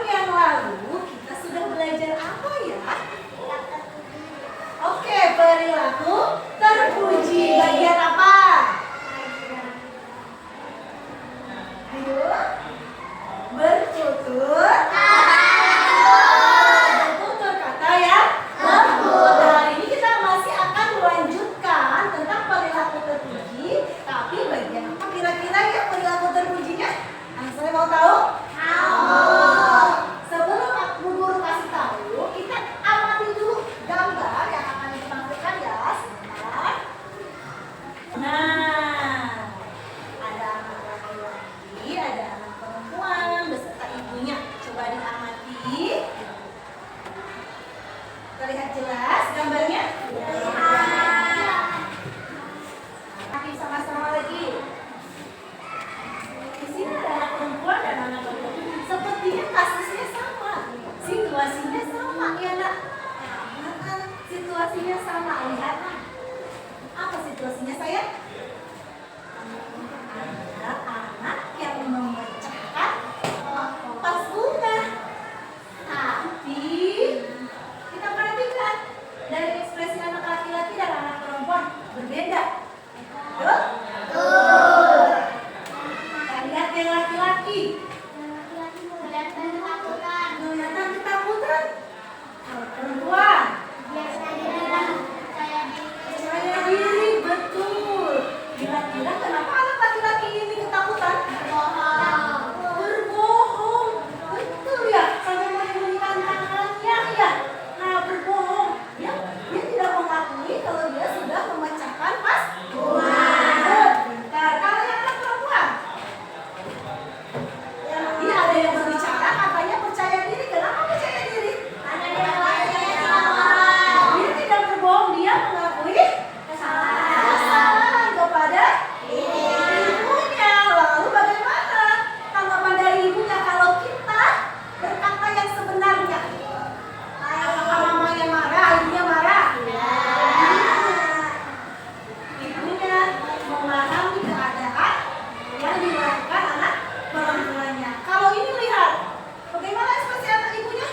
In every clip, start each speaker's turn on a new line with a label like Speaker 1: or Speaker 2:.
Speaker 1: yang lalu kita sudah belajar apa ya? Oke, perilaku terpuji. Bagian apa? Ayo. Bertutur. Bertutur kata ya. Lembut. Hari ini kita masih akan melanjutkan tentang perilaku terpuji. Tapi bagian apa kira-kira ya perilaku terpujinya? Saya mau tahu? Sebelum Bu Guru kasih tahu, kita amati dulu gambar yang akan ditampilkan ya. Sebentar. Nah, ada anak laki-laki, ada anak perempuan beserta ibunya. Coba diamati. Terlihat jelas gambarnya? Amati sama-sama lagi. Di sini ada anak perempuan dan anak laki-laki. Sepertinya kasusnya sama, situasinya sama ya nak. Situasinya sama. Lihat apa situasinya sayang? Ada anak yang memecahkan vas bunga. Tapi kita perhatikan dari ekspresi anak laki-laki dan anak perempuan berbeda. Betul? Kita lihat yang laki-laki. Kelihatan ketakutan. Kalau perempuan percaya diri, betul. Kira-kira kenapa anak laki-laki ini ketakutan? Berbohong. Betul ya, sampai menyembunyikan tangannya ya. Nah, berbohong. Dia tidak mengakui kalau dia sudah memecahkan vas bunga. Bentar, kalau yang anak perempuan, dia ada yang berbicara katanya percaya diri. Kenapa percaya diri? Dia tidak berbohong, dia mengakui kesalahan kepada ibunya. Lalu bagaimana tanggapan dari ibunya kalau kita berkata yang sebenarnya? Apakah mamanya marah, ibunya marah? Ibunya memahami keadaan yang dilakukan anak perempuannya. Kalau ini lihat, bagaimana ekspresi anak ibunya?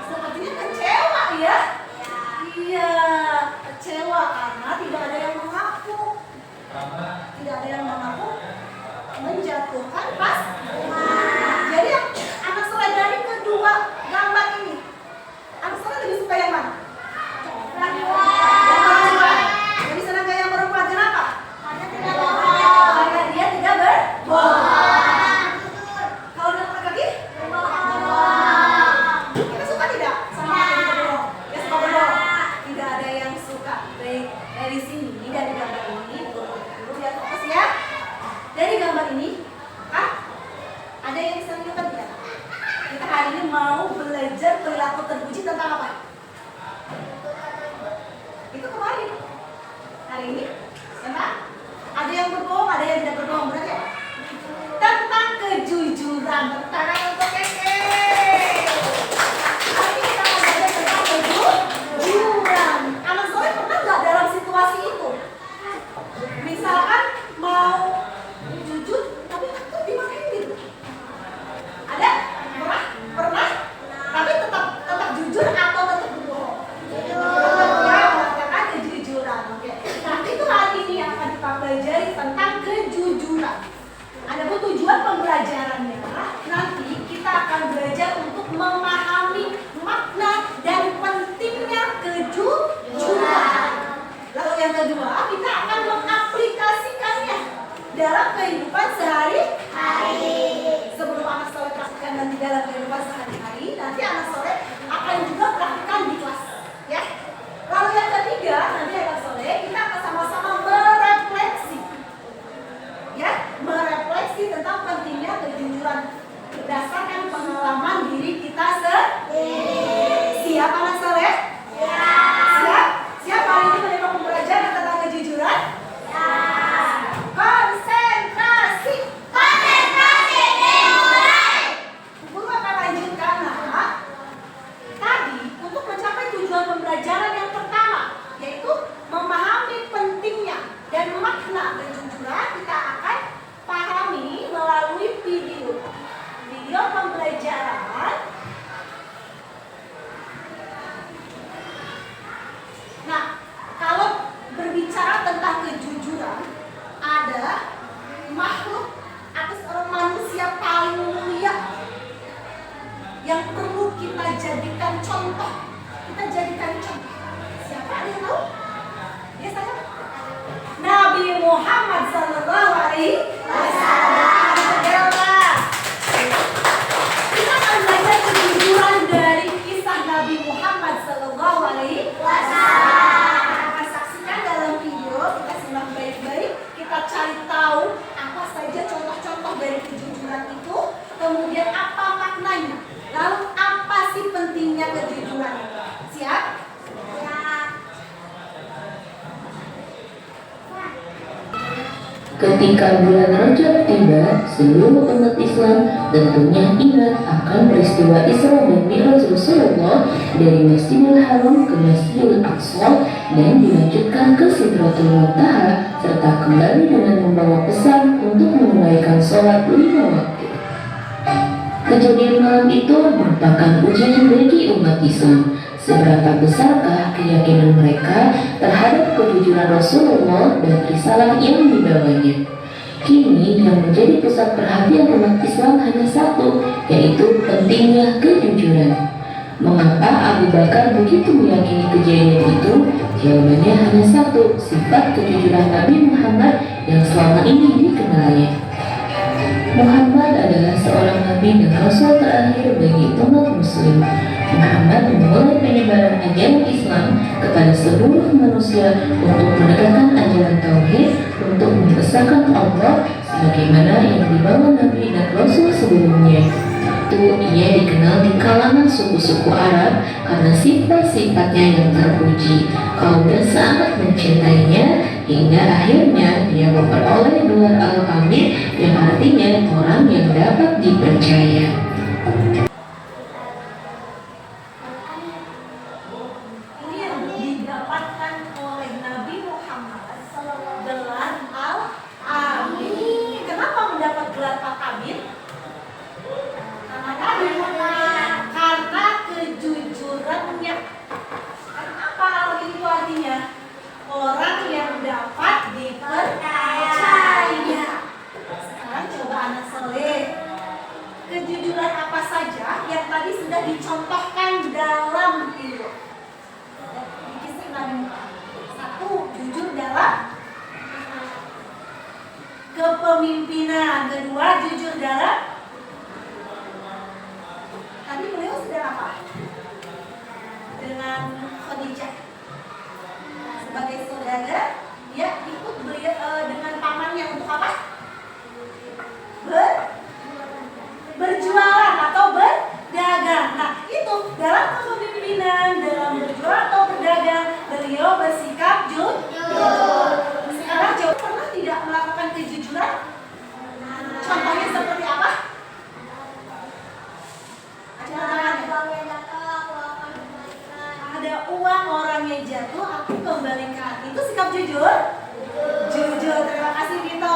Speaker 1: Sepertinya kecewa ya? Iya, kecewa karena tidak ada yang mengaku. Tidak ada yang mengaku menjatuhkan vas bunga. Jadi anak soleh dari kedua gambar ini, anak soleh lebih suka yang mana? Yang perempuan. Lebih senang yang perempuan. Kenapa? Karena dia tidak berbohong. Kalau dia laki-laki? Kita suka tidak sama yang tidak berbohong? Ya suka berbohong. Tidak ada yang suka. Baik, dari sini, dari gambar ini, dulu lihat fokus ya. Dari gambar ini, ada yang bisa kita lihat. Kita hari ini mau belajar perilaku terpuji tentang apa? Itu kemarin. Hari ini, tentang ada yang berbohong, ada yang tidak berbohong. Berarti apa? Tentang kejujuran. Tepuk tangan untuk Keke. Hari ini kita akan belajar tentang kejujuran. Anak soleh pernah nggak dalam situasi itu? Misalkan mau jujur, tapi tetap dimarahin gitu. Ada? Pernah? Tapi tetap jujur atau tetap berbohong? Tetap ya, mengatakan kejujuran. Oke. Nah, itu hari ini yang akan kita pelajari tentang kejujuran. Ada tujuan pembelajarannya. Nanti video pembelajaran. Nah, kalau berbicara tentang kejujuran, ada makhluk atau manusia paling mulia yang perlu kita jadikan contoh. Kita jadikan contoh. Siapa yang tahu? Ya saya. Nabi Muhammad Sallallahu Alaihi Wasallam. Kita akan belajar kejujuran dari kisah Nabi Muhammad Sallallahu Alaihi Wasallam. Kita akan saksikan dalam video. Kita simak baik-baik. Kita cari tahu apa saja contoh-contoh dari kejujuran itu. Kemudian apa maknanya. Lalu apa sih pentingnya kejujuran? Siap?
Speaker 2: Ketika bulan Rajab tiba, seluruh umat Islam tentunya ingat akan peristiwa Isra dan Mi'raj Rasulullah dari Masjidil Haram ke Masjidil Aqsa dan dilanjutkan ke Sidratul Muntaha, serta kembali dengan membawa pesan untuk menunaikan sholat 5 waktu. Kejadian malam itu merupakan ujian bagi umat Islam. Seberapa besarkah keyakinan mereka terhadap kejujuran Rasulullah dan risalah yang dibawanya? Kini yang menjadi pusat perhatian umat Islam hanya satu, yaitu pentingnya kejujuran. Mengapa Abu Bakar begitu meyakini kejadian itu? Jawabannya hanya satu, sifat kejujuran Nabi Muhammad yang selama ini dikenalnya. Muhammad adalah seorang nabi dan rasul terakhir bagi umat muslim. Muhammad memulai penyebaran ajaran Islam kepada seluruh manusia untuk menegakkan ajaran tauhid, untuk membesarkan Allah sebagaimana yang dibawa nabi dan rasul sebelumnya. Itu ia dikenal di kalangan suku-suku Arab karena sifat-sifatnya yang terpuji. Kaumnya sangat mencintainya hingga akhirnya dia memperoleh gelar Al-Amin yang artinya orang yang dapat dipercaya.
Speaker 1: Ini yang didapatkan oleh Nabi Muhammad gelar Al-Amin. Kenapa mendapat gelar Al-Amin? Karena kejujurannya. Apa Al-Amin itu artinya? Orang yang dapat dipercaya. Sekarang coba anak soleh. Kejujuran apa saja yang tadi sudah dicontohkan dalam video? Di kisah Nabi Muhammad. Satu, jujur dalam kepemimpinan. Kedua, jujur dalam. Tadi beliau sedang apa? Dengan Khadijah sebagai saudara, dia ikut dengan pamannya untuk apa? Berjualan atau berdagang. Nah, itu dalam kepemimpinan, dalam berjualan atau berdagang, beliau bersikap jujur. Sekarang jawab, pernah tidak melakukan kejujuran? Contohnya seperti apa? Ada uang orangnya jatuh, aku kembalikan. Itu sikap jujur? Jujur. Terima kasih Vito.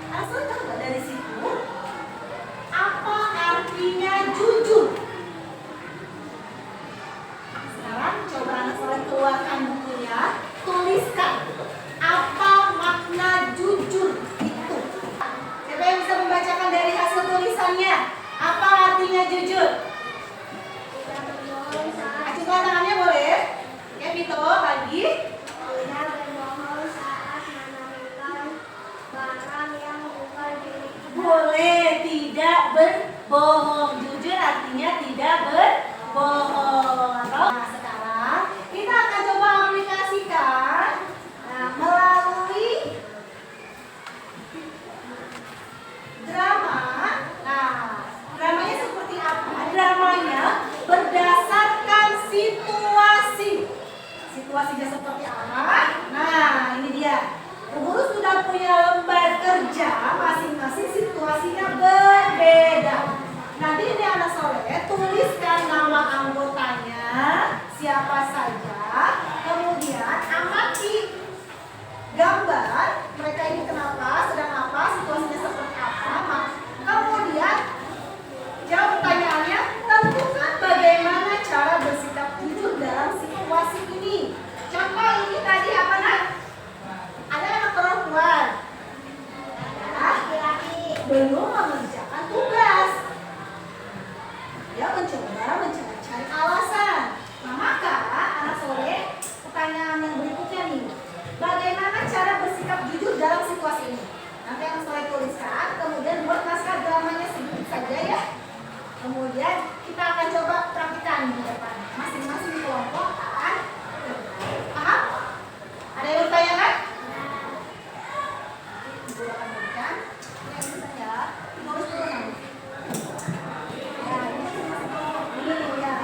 Speaker 1: Asal tahu dari situ apa artinya jujur? Sekarang coba anak soleh keluarkan bukunya, tuliskan apa makna jujur itu. Siapa yang bisa membacakan dari hasil tulisannya? Apa artinya jujur? Acungkan tangannya boleh? Ya Vito, lagi.
Speaker 3: Tidak berbohong saat menemukan barang yang bukan milik kita.
Speaker 1: Boleh tidak berbohong. Jujur artinya tidak berbohong. Nah, sekarang kita akan coba aplikasikan melalui drama. Nah, dramanya seperti apa? Dramanya berdasarkan situasi. Situasinya seperti apa? Nah, ini dia. Guru sudah punya lembar kerja, masing-masing situasinya berbeda. Nanti ini anak soleh tuliskan nama anggotanya kalian, kita akan coba praktikkan di depan. Masing-masing kelompok akan paham? Ada yang bertanya kan? Ibu akan berikan. Yang bisa ya, tulis dulu nanti. Ya, ini masing-masing kelompok. Ini ya.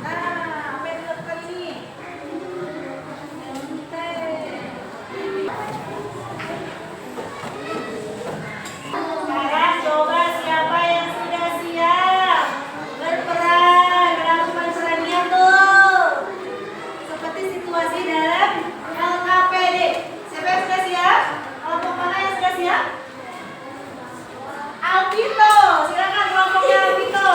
Speaker 1: Nah, apa yang dilakukan ini? Sekarang coba siapa yang sudah siap berperan dalam pertandingan tuh. Seperti situasi dalam LKPD. Siapa yang sudah siap? Kelompok mana yang sudah siap? Alvito, silakan kelompoknya Alvito.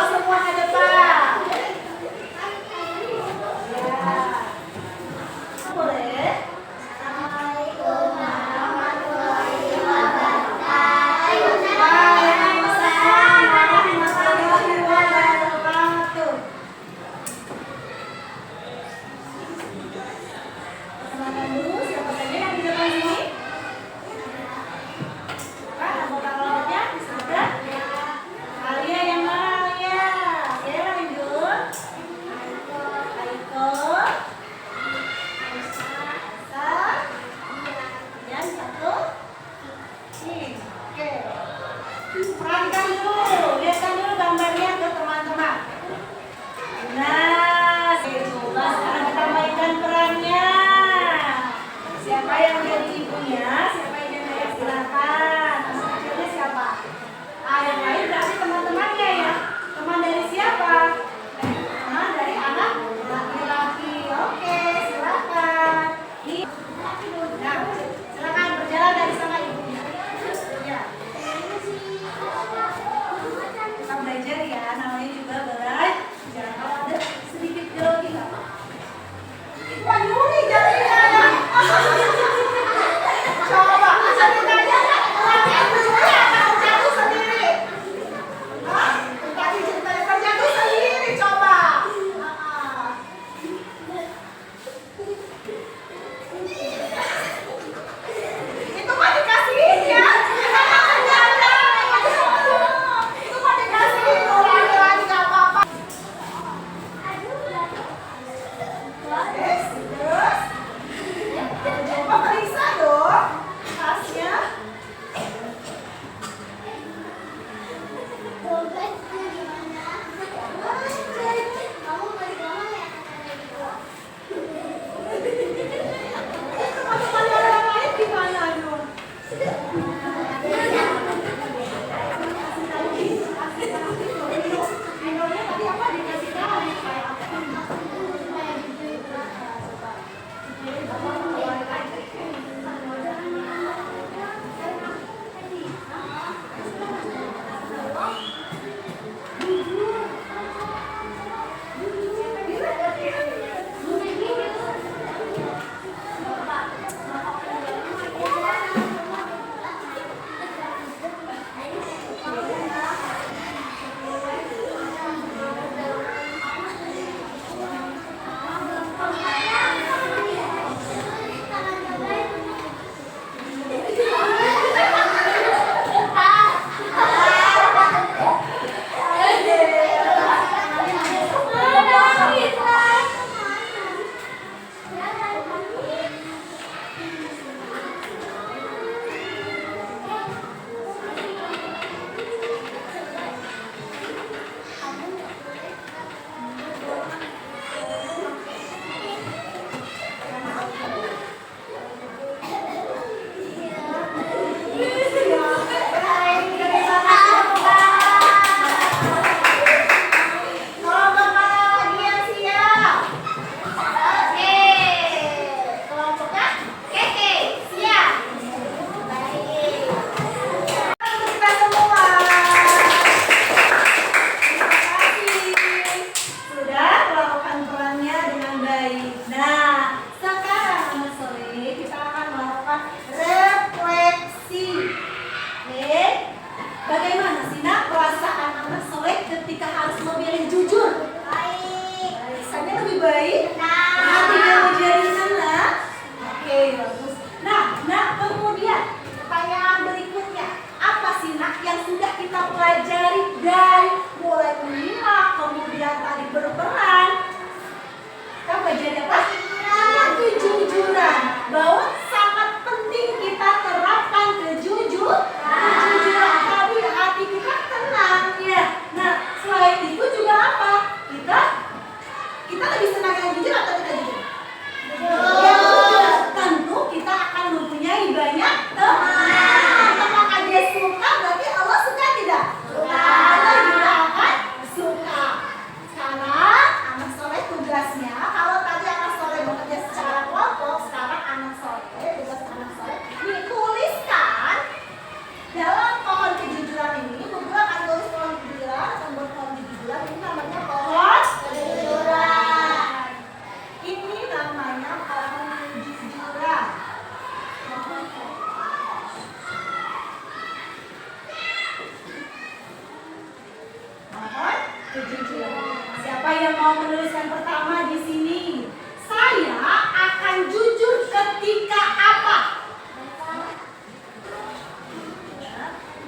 Speaker 1: Mohon kejujuran. Siapa yang mau menuliskan pertama di sini? Saya akan jujur ketika apa?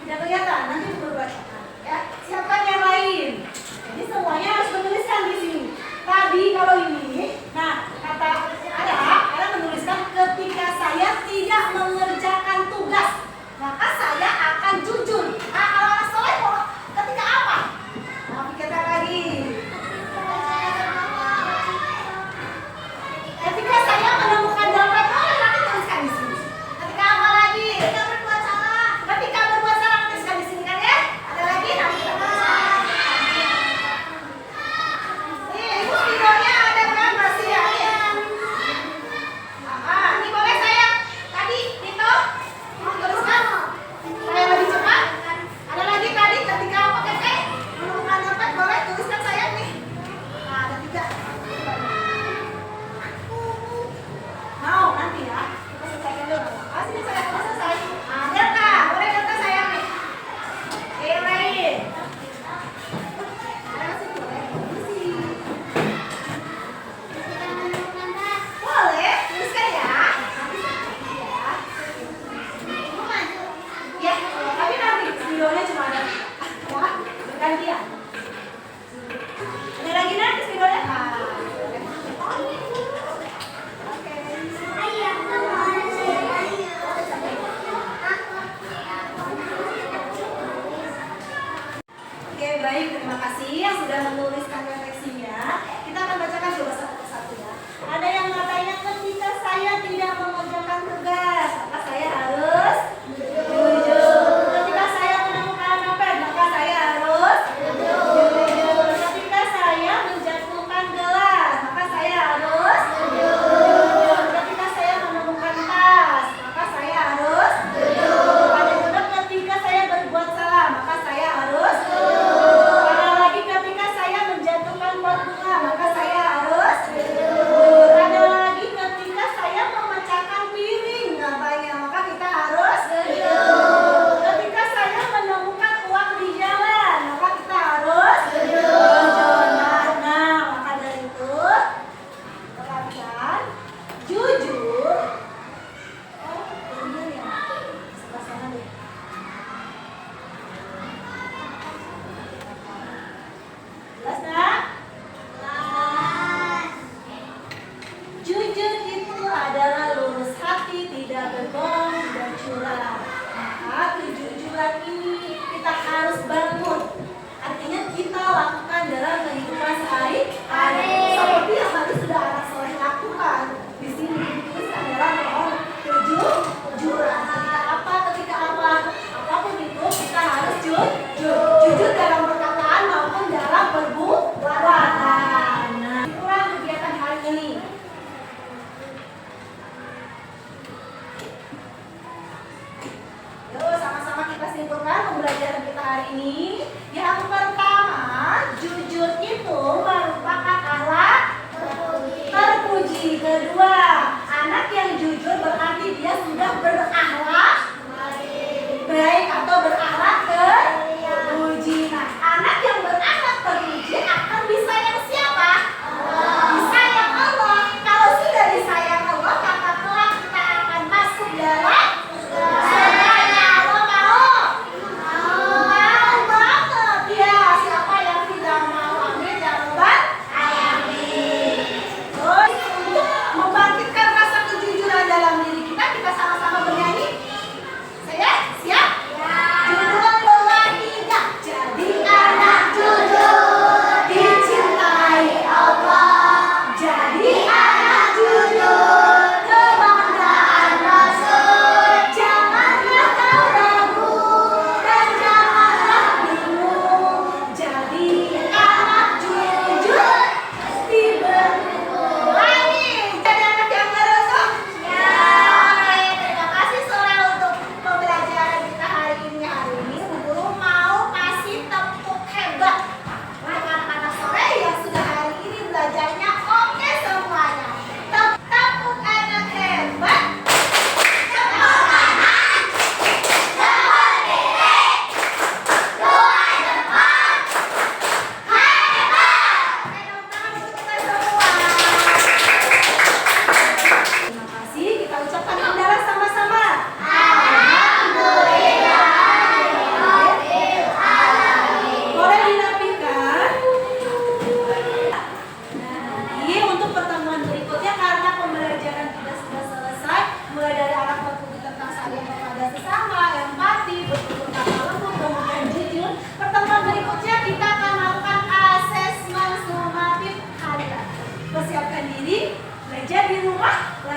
Speaker 1: Tidak kelihatan, nanti berbacakan. Ya, siapa yang lain? Jadi semuanya harus menuliskan di sini. Tadi kalau ini, nah kata ada menuliskan ketika saya tidak mengerjakan tugas, maka saya akan jujur. Nah, kalau anak soleh ketika apa? Nah, pikirkan lagi. Ketika saya menemukan dompet, nanti tuliskan di sini. Ketika apa lagi? Ketika berbuat salah. Ketika berbuat salah tuliskan di sini kan ya? Ada lagi nanti kita tuliskan. Ibu videonya ada kan masih ya? Ini boleh saya tadi Tito mau tuliskan? Saya lebih cepat. Ada lagi tadi ketika apa kakek menemukan dompet boleh tuliskan saya nih. Nah, ada 3. Mau nanti ya. Kita selesaikan dulu. Sini saya udah selesai. Ada kak? Boleh kata saya nih. Yang lain. Ada sini boleh. Isi. Boleh, tuliskan ya. Nanti ya. Ya, tapi nanti videonya cuma ada 3. Ya, bergantian. Ada lagi nanti videonya? Oke, baik. Terima kasih yang sudah menuliskan refleksinya. Kita akan bacakan coba satu persatu ya. Ada yang katanya ketika saya tidak mengerjakan tugas, maka saya harus jujur. Ketika saya menemukan dompet, maka saya harus jujur. Ketika saya menjatuhkan gelas, maka saya harus jujur. Ketika saya menemukan tas, maka saya harus jujur. Ada juga ketika saya berbuat salah, maka saya harus jujur. Ada lagi ketika saya menjatuhkan pot bunga, maka saya harus jujur. Ada lagi ketika saya memecahkan piring,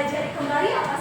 Speaker 1: mempelajari kembali apa